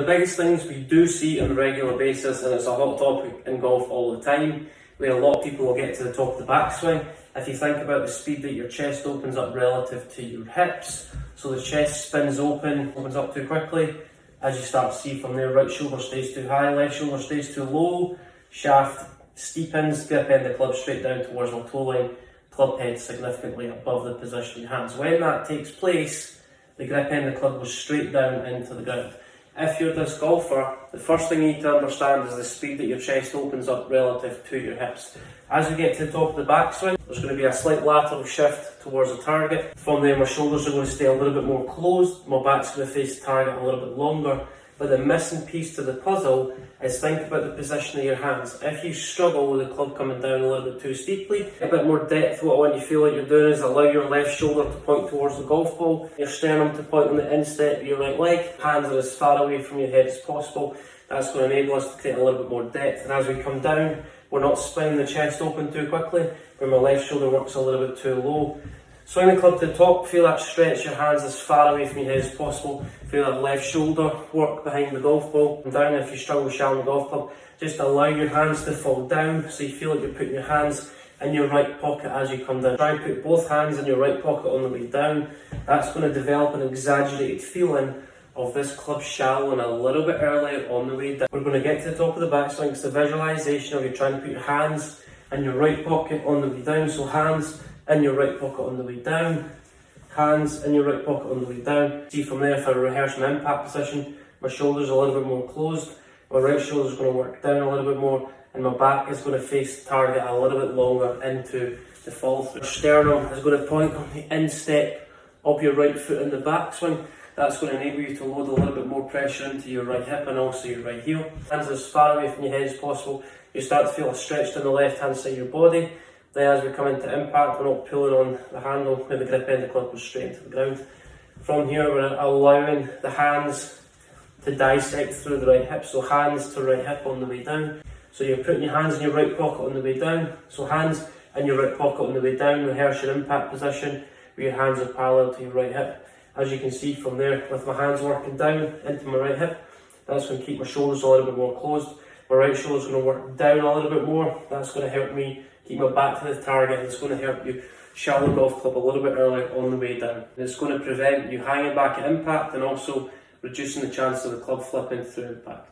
The biggest things we do see on a regular basis, and it's a hot topic in golf all the time, where a lot of people will get to the top of the backswing. If you think about the speed that your chest opens up relative to your hips, so the chest spins open, opens up too quickly, as you start to see from there, right shoulder stays too high, left shoulder stays too low, shaft steepens, grip end of the club straight down towards my toe line, club head significantly above the position of your hands. When that takes place, the grip end of the club goes straight down into the ground. If you're this golfer, the first thing you need to understand is the speed that your chest opens up relative to your hips. As we get to the top of the backswing, there's going to be a slight lateral shift towards the target. From there, my shoulders are going to stay a little bit more closed, my back's going to face the target a little bit longer. But the missing piece to the puzzle is think about the position of your hands. If you struggle with the club coming down a little bit too steeply, a bit more depth, what I want you to feel like you're doing is allow your left shoulder to point towards the golf ball, your sternum to point on the instep of your right leg, hands are as far away from your head as possible. That's going to enable us to create a little bit more depth. And as we come down, we're not spinning the chest open too quickly, where my left shoulder works a little bit too low. Swing the club to the top, feel that stretch your hands as far away from your head as possible. Feel that left shoulder work behind the golf ball. And down if you struggle with shallow golf club, just allow your hands to fall down so you feel like you're putting your hands in your right pocket as you come down. Try and put both hands in your right pocket on the way down. That's going to develop an exaggerated feeling of this club shallow and a little bit early on the way down. We're going to get to the top of the backswing. It's the visualization of you trying to put your hands in your right pocket on the way down. So hands in your right pocket on the way down, hands in your right pocket on the way down. See from there, if I rehearse my impact position, my shoulders are a little bit more closed, my right shoulder is going to work down a little bit more, and my back is going to face the target a little bit longer into the fall through. Sternum is going to point on the instep of your right foot in the backswing. That's going to enable you to load a little bit more pressure into your right hip and also your right heel. Hands as far away from your head as possible. You start to feel a stretch down the left hand side of your body. Then as we come into impact, we're not pulling on the handle where the grip end of the club goes straight into the ground. From here, we're allowing the hands to dissect through the right hip. So hands to right hip on the way down. So you're putting your hands in your right pocket on the way down. So hands in your right pocket on the way down. Rehearse your impact position where your hands are parallel to your right hip. As you can see from there, with my hands working down into my right hip, that's going to keep my shoulders a little bit more closed. My right shoulder is going to work down a little bit more. That's going to help me keep my back to the target, and it's going to help you shallow golf club a little bit earlier on the way down. And it's going to prevent you hanging back at impact and also reducing the chance of the club flipping through impact.